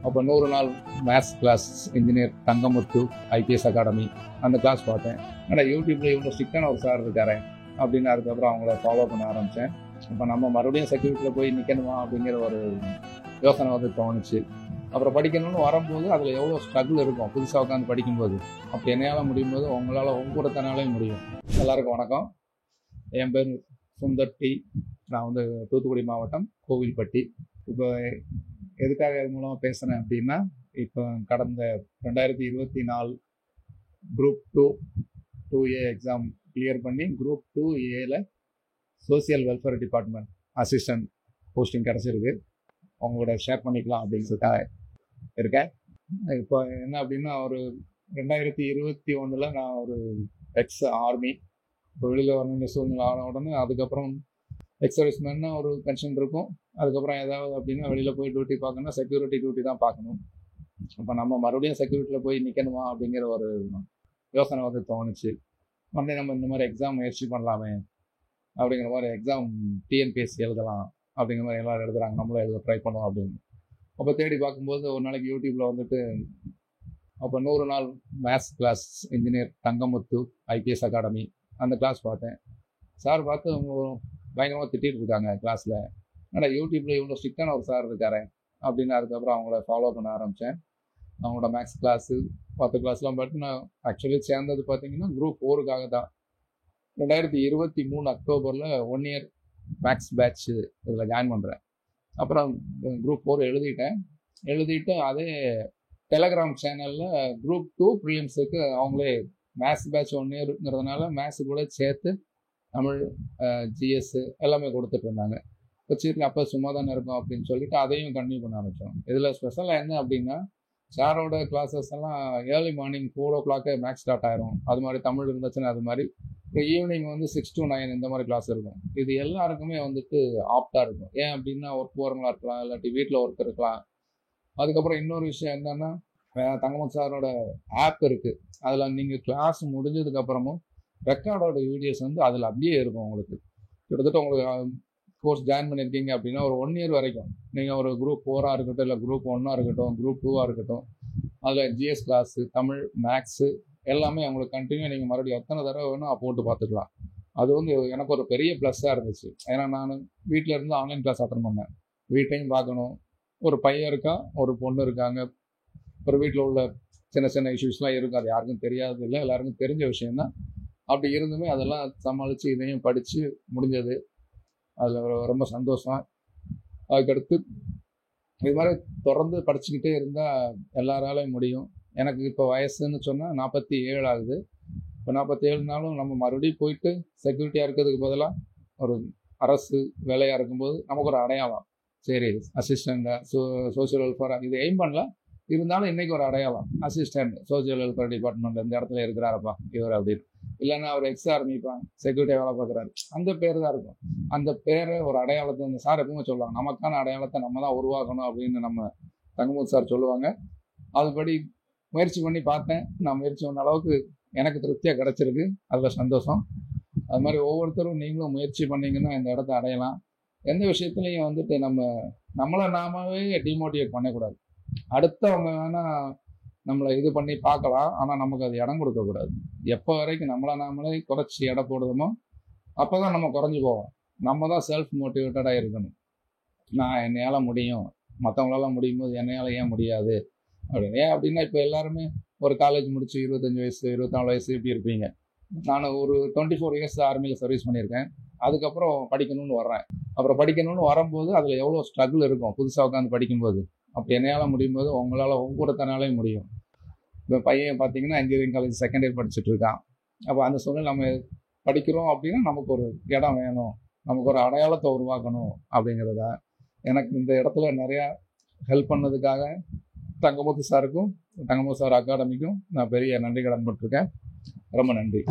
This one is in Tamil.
அப்போ 100 நாள் maths class engineer Thangamuthu IPS academy அந்த கிளாஸ் பார்த்தேன். ஆனால் யூடியூப்பில் இவ்வளோ ஸ்ட்ரிக்டான ஒரு சார் இருக்காரு அப்படின்னு அதுக்கப்புறம் அவங்கள ஃபாலோ பண்ண ஆரம்பித்தேன். இப்போ நம்ம மறுபடியும் செக்யூரிட்டியில் போய் நிற்கணுமா அப்படிங்கிற ஒரு யோசனை வந்து தோணுச்சு. அப்புறம் படிக்கணும்னு வரும்போது அதில் எவ்வளோ ஸ்ட்ரகிள் இருக்கும் புதுசாக உட்காந்து படிக்கும்போது. அப்படி என்னையால் முடியும் போது உங்களால் உங்கூடத்தனாலே முடியும். எல்லாருக்கும் வணக்கம். என் பேர் சுந்தர் டி. நான் வந்து தூத்துக்குடி மாவட்டம் கோவில்பட்டி. இப்போ எதுக்காக இது மூலமாக பேசுகிறேன் அப்படின்னா, இப்போ கடந்த 2024 குரூப் 2A எக்ஸாம் கிளியர் பண்ணி குரூப் 2Aல social welfare department assistant posting கிடச்சிருக்கு. அவங்களோட ஷேர் பண்ணிக்கலாம் அப்படிங்கிறதுக்காக இருக்கேன். இப்போ என்ன அப்படின்னா, ஒரு 2021 நான் ஒரு எக்ஸ் ஆர்மி இப்போ வெளியில் வரணும்னு சூழ்நிலை ஆன உடனே அதுக்கப்புறம் எக்ஸ் சர்வீஸ்மேன்னா ஒரு பென்ஷன் இருக்கும். அதுக்கப்புறம் ஏதாவது அப்படின்னா வெளியில் போய் டியூட்டி பார்க்கணும்னா செக்யூரிட்டி டியூட்டி தான் பார்க்கணும். இப்போ நம்ம மறுபடியும் செக்யூரிட்டியில் போய் நிற்கணுமா அப்படிங்கிற ஒரு யோசனை வந்து தோணுச்சு. உடனே நம்ம இந்த மாதிரி எக்ஸாம் முயற்சி பண்ணலாமே அப்படிங்கிற மாதிரி எக்ஸாம் டிஎன்பிஎஸ்சி எழுதலாம் அப்படிங்கிற மாதிரி எல்லோரும் எழுதுறாங்க, நம்மளும் எழுத ட்ரை பண்ணுவோம் அப்படின்னு. அப்போ தேடி பார்க்கும்போது ஒரு நாளைக்கு யூடியூப்பில் வந்துட்டு அப்போ 100 நாள் maths class engineer Thangamuthu IPS academy அந்த கிளாஸ் பார்த்தேன். சார் பார்த்து அவங்க பயங்கரமாக திட்டிகிட்டு இருக்காங்க கிளாஸில். ஆனால் யூடியூப்பில் இவ்வளோ ஸ்ட்ரிக்டான ஒரு சார் இருக்காரு அப்படின்னு அதுக்கப்புறம் அவங்கள ஃபாலோ பண்ண ஆரம்பித்தேன். அவங்களோட மேத்ஸ் கிளாஸு 10 கிளாஸ்லாம் பார்த்து நான் ஆக்சுவலி சேர்ந்தது பார்த்தீங்கன்னா குரூப் 4க்காக தான். 2023 அக்டோபரில் 1 இயர் மேத்ஸ் பேட்ச்சு இதில் ஜாயின் பண்ணுறேன். அப்புறம் குரூப் 4 எழுதிட்டு அதே டெலகிராம் சேனலில் குரூப் 2 ப்ரிலிம்ஸுக்கு அவங்களே மேத்ஸ் பேட்ச் 1 இயருங்கிறதுனால மேத்ஸு கூட சேர்த்து தமிழ் ஜிஎஸ் எல்லாமே கொடுத்துட்டு இருந்தாங்க. இப்போ சரி அப்போ சும்மா தானே இருக்கும் அப்படின்னு சொல்லிட்டு அதையும் கண்டினியூ பண்ண ஆரம்பித்தோம். இதில் ஸ்பெஷலாக என்ன அப்படின்னா, சாரோட கிளாஸஸ் எல்லாம் early morning 4 o'clock maths start ஆயிரும். அது மாதிரி தமிழ் இருந்துச்சுன்னா அது மாதிரி. இப்போ ஈவினிங் வந்து 6 to 9 இந்த மாதிரி கிளாஸ் இருக்கும். இது எல்லாருக்குமே வந்துட்டு ஆப்டாக இருக்கும். ஏன் அப்படின்னா ஒர்க் போகிறவங்களா இருக்கலாம், இல்லாட்டி வீட்டில் ஒர்க் இருக்கலாம். அதுக்கப்புறம் இன்னொரு விஷயம் என்னென்னா, தங்கமன் சாரோட ஆப் இருக்குது. அதில் நீங்கள் கிளாஸ் முடிஞ்சதுக்கப்புறமும் ரெக்கார்டோட வீடியோஸ் வந்து அதில் அப்படியே இருக்கும். உங்களுக்கு கிட்டத்தட்ட உங்களுக்கு கோர்ஸ் ஜாயின் பண்ணியிருக்கீங்க அப்படின்னா ஒரு 1 இயர் வரைக்கும் நீங்கள் ஒரு குரூப் 4 இருக்கட்டும், இல்லை குரூப் 1 இருக்கட்டும், குரூப் 2 இருக்கட்டும், அதில் ஜிஎஸ் கிளாஸு தமிழ் மேக்ஸு எல்லாமே உங்களுக்கு கண்டினியூ நீங்கள் மறுபடியும் எத்தனை தடவை வேணும் போட்டு பார்த்துக்கலாம். அது வந்து எனக்கு ஒரு பெரிய ப்ளஸ்ஸாக இருந்துச்சு. ஏன்னா நான் வீட்டில் இருந்து ஆன்லைன் கிளாஸ் அட்டன் பண்ணேன். வீட்டையும் பார்க்கணும், ஒரு பையன் இருக்கான், ஒரு பொண்ணு இருக்காங்க, ஒரு வீட்டில் உள்ள சின்ன சின்ன இஷ்யூஸ்லாம் இருக்கும். அது யாருக்கும் தெரியாது இல்லை, எல்லாருக்கும் தெரிஞ்ச விஷயந்தான். அப்படி இருந்துமே அதெல்லாம் சமாளித்து இதையும் படித்து முடிஞ்சது. அதில் ரொம்ப சந்தோஷம். அதுக்கடுத்து இது மாதிரி தொடர்ந்து படிச்சுக்கிட்டே இருந்தால் எல்லாராலையும் முடியும். எனக்கு இப்போ வயசுன்னு சொன்னால் 47 ஆகுது. இப்போ 47நாலும் நம்ம மறுபடியும் போயிட்டு செக்யூரிட்டியாக இருக்கிறதுக்கு பதிலாக ஒரு அரசு வேலையாக இருக்கும்போது நமக்கு ஒரு அடையாளம். சரி அசிஸ்டண்ட்டாக சோசியல் வெல்ஃபேர் இது எய்ம் பண்ணல, இருந்தாலும் இன்றைக்கி ஒரு அடையாளம். அசிஸ்டண்ட் சோசியல் வெல்ஃபேர் டிபார்ட்மெண்ட் இந்த இடத்துல இருக்கிறாரப்பா இவர் அப்படின்னு. இல்லைன்னா அவர் எக்ஸ் ஆர்மிப்பா செக்யூரிட்டியாக வேலை பார்க்குறாரு, அந்த பேர் தான் இருக்கும். அந்த பேரை ஒரு அடையாளத்தை இந்த சார் எப்பவுமே சொல்லுவாங்க, நமக்கான அடையாளத்தை நம்ம தான் உருவாக்கணும் அப்படின்னு நம்ம தங்கமுத்து சார் சொல்லுவாங்க. அதுபடி முயற்சி பண்ணி பார்த்தேன். நான் முயற்சி பண்ண அளவுக்கு எனக்கு திருப்தியாக கிடச்சிருக்கு. அதில் சந்தோஷம். அது மாதிரி ஒவ்வொருத்தரும் நீங்களும் முயற்சி பண்ணிங்கன்னா இந்த இடத்த அடையலாம். எந்த விஷயத்துலையும் வந்துட்டு நம்மளை நாமவே டிமோட்டிவேட் பண்ணக்கூடாது. அடுத்தவங்க வேணால் நம்மளை இது பண்ணி பார்க்கலாம், ஆனால் நமக்கு அது இடம் கொடுக்கக்கூடாது. எப்போ வரைக்கும் நம்மளை நாமளே குறைச்சி எடை போடுறோமோ அப்போ தான் நம்ம குறைஞ்சி போவோம். நம்ம தான் செல்ஃப் மோட்டிவேட்டடாக இருக்கணும். நான் என்னையால் முடியும், மற்றவங்களால முடியும் போது என்னையால் ஏன் முடியாது அப்படின்னு. ஏன் அப்படின்னா இப்போ எல்லாருமே ஒரு காலேஜ் முடிச்சு 25 வயசு 24 வயசு இப்படி இருப்பீங்க. நான் ஒரு 24 இயர்ஸ் ஆர்மியில் சர்வீஸ் பண்ணியிருக்கேன். அதுக்கப்புறம் படிக்கணும்னு வர்றேன். அப்புறம் படிக்கணும்னு வரும்போது அதில் எவ்வளோ ஸ்ட்ரகிள் இருக்கும் புதுசாக உட்காந்து படிக்கும்போது. அப்படி என்னையால் முடியும் போது உங்களால் உங்கூடத்தனாலே முடியும். இப்போ பையன் பார்த்தீங்கன்னா இன்ஜினியரிங் காலேஜ் செகண்ட் இயர் படிச்சுட்டு இருக்கான். அப்போ அந்த சூழ்நிலை நம்ம படிக்கிறோம் அப்படின்னா நமக்கு ஒரு இடம் வேணும், நமக்கு ஒரு அடையாளத்தை உருவாக்கணும் அப்படிங்கிறதா. எனக்கு இந்த இடத்துல நிறையா ஹெல்ப் பண்ணதுக்காக தங்கமுத்து சாருக்கும் தங்கமுத்து சார் அகாடமிக்கும் நான் பெரிய நன்றி கடன் பட்டிருக்கேன். ரொம்ப நன்றி.